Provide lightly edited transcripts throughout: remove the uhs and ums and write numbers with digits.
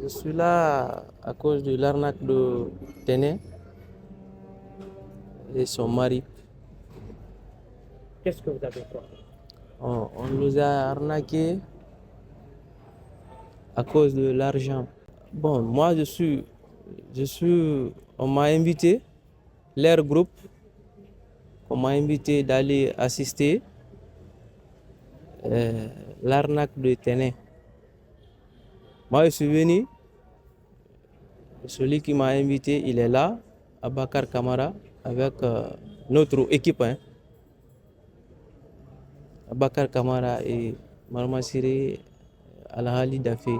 Je suis là à cause de l'arnaque de Téné et son mari. Qu'est-ce que vous avez fait? On nous a arnaqués à cause de l'argent. Bon, moi on m'a invité, leur groupe, on m'a invité d'aller assister l'arnaque de Téné. Moi, je suis venu, celui qui m'a invité, il est là, Abakar Kamara, avec notre équipe. Abakar Kamara et Marma Siré, Al-Hali Dafé.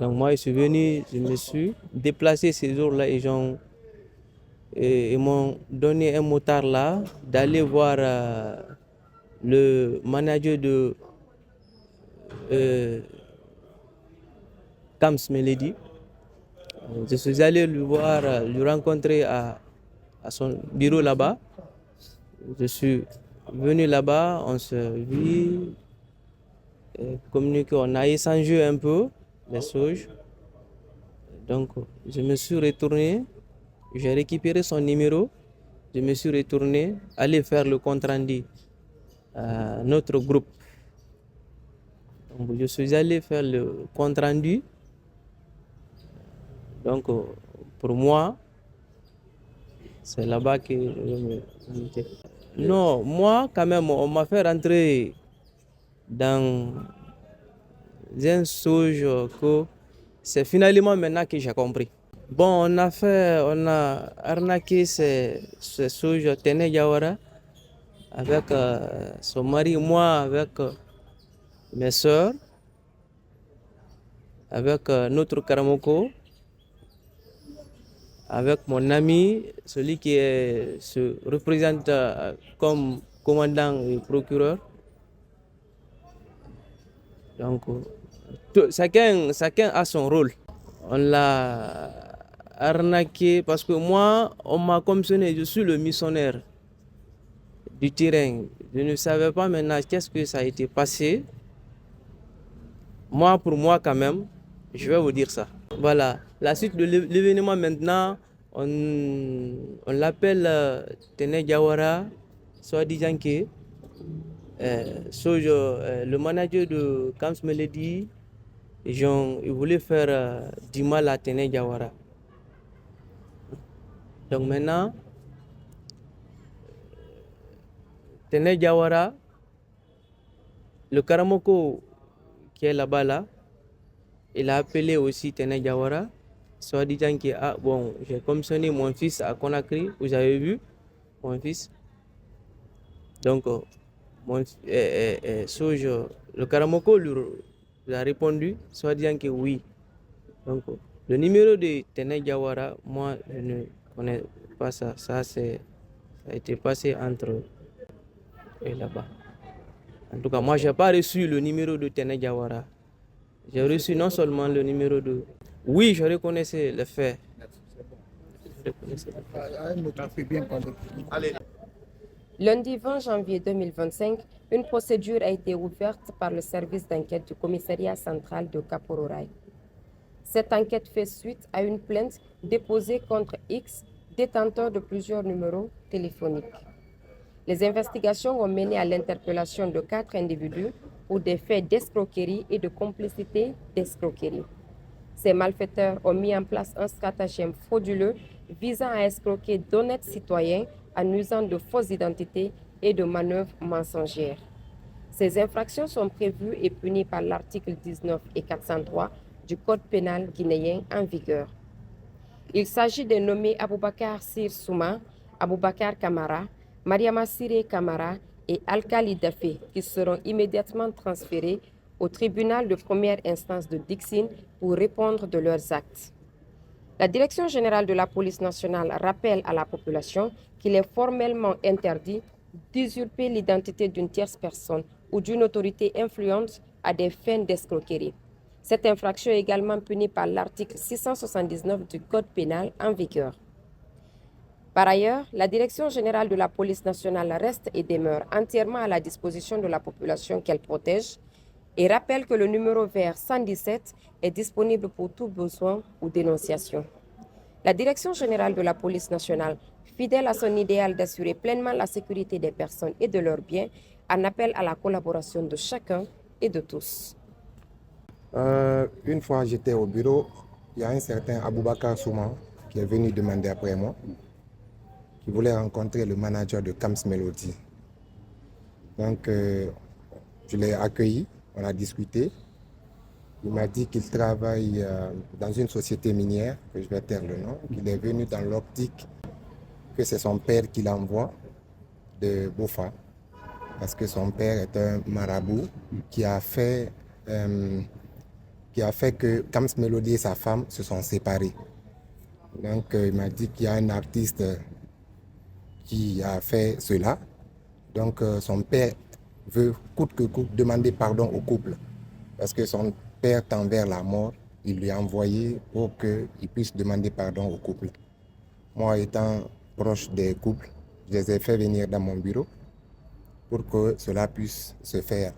Donc moi, je suis venu, je me suis déplacé ces jours-là et ils m'ont donné un motard là d'aller voir le manager de euh, Kams Melody. Je suis allé le voir, le rencontrer à son bureau là-bas. Je suis venu là-bas, on se vit, communiqué, on a échangé un peu les choses. Donc, je me suis retourné, j'ai récupéré son numéro, je me suis retourné, aller faire le compte rendu à notre groupe. Donc, je suis allé faire le compte rendu. Donc, pour moi, c'est là-bas que je me mettais. Non, moi, quand même, on m'a fait rentrer dans un chose que c'est finalement maintenant que j'ai compris. Bon, on a arnaqué ces choses Téné Diawara avec son mari, moi avec mes soeurs, avec notre Karamoko, avec mon ami, celui qui se représente comme commandant et procureur. Donc, chacun a son rôle. On l'a arnaqué parce que moi, on m'a commissionné, je suis le missionnaire du terrain. Je ne savais pas maintenant qu'est-ce que ça a été passé. Moi, pour moi quand même, je vais vous dire ça. Voilà, la suite de l'événement maintenant, on l'appelle Téné Diawara, soi-disant que le manager de Camps Melody, il voulait faire du mal à Téné Diawara. Donc maintenant, Téné Diawara, le Karamoko qui est là-bas là, il a appelé aussi Téné Diawara, soit disant que ah, bon, j'ai commissionné mon fils à Conakry, vous avez vu mon fils. Donc, le Karamoko lui a répondu, soit disant que oui. Donc, le numéro de Téné Diawara, moi, je ne connais pas ça. Ça a été passé entre eux et là-bas. En tout cas, moi, je n'ai pas reçu le numéro de Téné Diawara. J'ai reçu non seulement le numéro de... Oui, je reconnaissais le fait. Lundi 20 janvier 2025, une procédure a été ouverte par le service d'enquête du commissariat central de Kapororaï. Cette enquête fait suite à une plainte déposée contre X, détenteur de plusieurs numéros téléphoniques. Les investigations ont mené à l'interpellation de 4 individus pour des faits d'escroquerie et de complicité d'escroquerie. Ces malfaiteurs ont mis en place un stratagème frauduleux visant à escroquer d'honnêtes citoyens en usant de fausses identités et de manœuvres mensongères. Ces infractions sont prévues et punies par l'article 19 et 403 du Code pénal guinéen en vigueur. Il s'agit des nommés Aboubakar Sir Souma, Aboubakar Kamara, Mariama Siré Kamara et Alkali Dafé qui seront immédiatement transférés au tribunal de première instance de Dixine pour répondre de leurs actes. La Direction générale de la police nationale rappelle à la population qu'il est formellement interdit d'usurper l'identité d'une tierce personne ou d'une autorité influente à des fins d'escroquerie. Cette infraction est également punie par l'article 679 du Code pénal en vigueur. Par ailleurs, la Direction générale de la police nationale reste et demeure entièrement à la disposition de la population qu'elle protège et rappelle que le numéro vert 117 est disponible pour tout besoin ou dénonciation. La Direction générale de la police nationale, fidèle à son idéal d'assurer pleinement la sécurité des personnes et de leurs biens, en appelle à la collaboration de chacun et de tous. Une fois j'étais au bureau, il y a un certain Aboubakar Souman qui est venu demander après moi, qui voulait rencontrer le manager de Camps Melody. Donc je l'ai accueilli, on a discuté. Il m'a dit qu'il travaille dans une société minière, que je vais taire le nom, qu'il est venu dans l'optique que c'est son père qui l'envoie de Bofa, parce que son père est un marabout qui a fait que Camps Melody et sa femme se sont séparés. Donc il m'a dit qu'il y a un artiste qui a fait cela. Donc son père veut coûte que coûte demander pardon au couple, parce que son père tend vers la mort. Il lui a envoyé pour qu'il puisse demander pardon au couple. Moi, étant proche des couples, je les ai fait venir dans mon bureau pour que cela puisse se faire.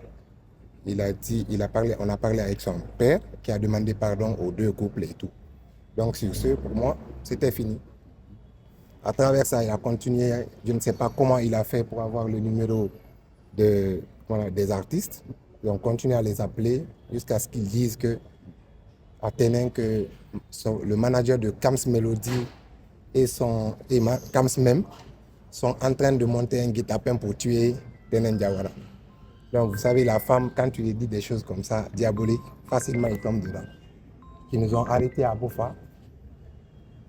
On a parlé avec son père qui a demandé pardon aux deux couples et tout. Donc sur ce, pour moi, c'était fini. À travers ça, il a continué. Je ne sais pas comment il a fait pour avoir le numéro des artistes. Ils ont continué à les appeler jusqu'à ce qu'ils disent que, à Ténin, que le manager de Camps Melody et Camps même sont en train de monter un guet-apens pour tuer Ténin Diawara. Donc vous savez, la femme, quand tu lui dis des choses comme ça, diaboliques, facilement ils tombent dedans. Ils nous ont arrêtés à Bofa,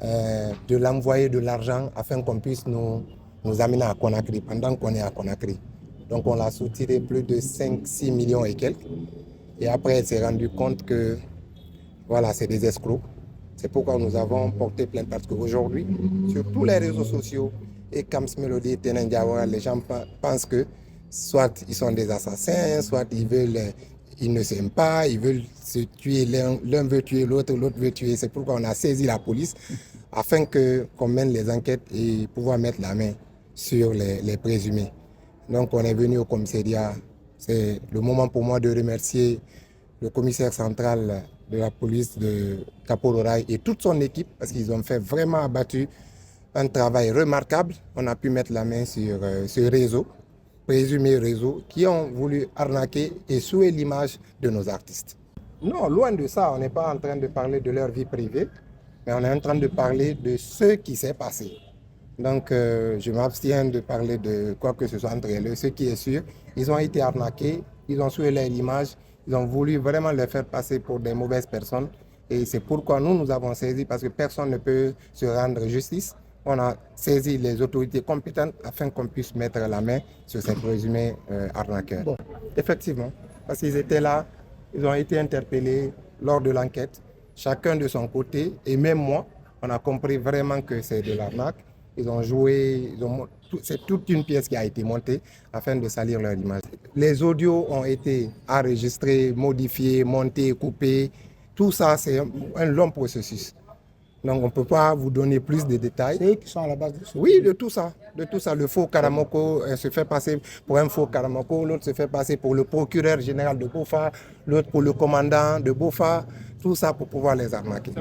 de l'envoyer de l'argent afin qu'on puisse nous amener à Conakry pendant qu'on est à Conakry. Donc on l'a soutiré plus de 5-6 millions et quelques. Et après, elle s'est rendue compte que voilà, c'est des escrocs. C'est pourquoi nous avons porté plainte, parce qu'aujourd'hui, sur tous les réseaux sociaux, et Camps Melody, Ténin Diawara, les gens pensent que soit ils sont des assassins, soit ils ne s'aiment pas, ils veulent se tuer, l'un veut tuer l'autre, l'autre veut tuer. C'est pourquoi on a saisi la police afin qu'on mène les enquêtes et pouvoir mettre la main sur les présumés. Donc on est venu au commissariat. C'est le moment pour moi de remercier le commissaire central de la police de Kapororaï et toute son équipe, parce qu'ils ont fait vraiment abattu un travail remarquable. On a pu mettre la main sur ce réseau, présumé réseau, qui ont voulu arnaquer et souiller l'image de nos artistes. Non, loin de ça, on n'est pas en train de parler de leur vie privée, mais on est en train de parler de ce qui s'est passé. Donc je m'abstiens de parler de quoi que ce soit entre eux. Ce qui est sûr, ils ont été arnaqués, ils ont souillé leur image, ils ont voulu vraiment les faire passer pour des mauvaises personnes. Et c'est pourquoi nous avons saisi, parce que personne ne peut se rendre justice. On a saisi les autorités compétentes afin qu'on puisse mettre la main sur ces présumés arnaqueurs. Bon, effectivement, parce qu'ils étaient là, ils ont été interpellés lors de l'enquête, chacun de son côté, et même moi, on a compris vraiment que c'est de l'arnaque. Ils ont joué, c'est toute une pièce qui a été montée afin de salir leur image. Les audios ont été enregistrés, modifiés, montés, coupés. Tout ça, c'est un long processus. Donc on ne peut pas vous donner plus de détails. C'est eux qui sont à la base de ça? Oui, de tout ça. De tout ça. Le faux Karamoko se fait passer pour un faux Karamoko, l'autre se fait passer pour le procureur général de Bofa, l'autre pour le commandant de Bofa. Tout ça pour pouvoir les arnaquer.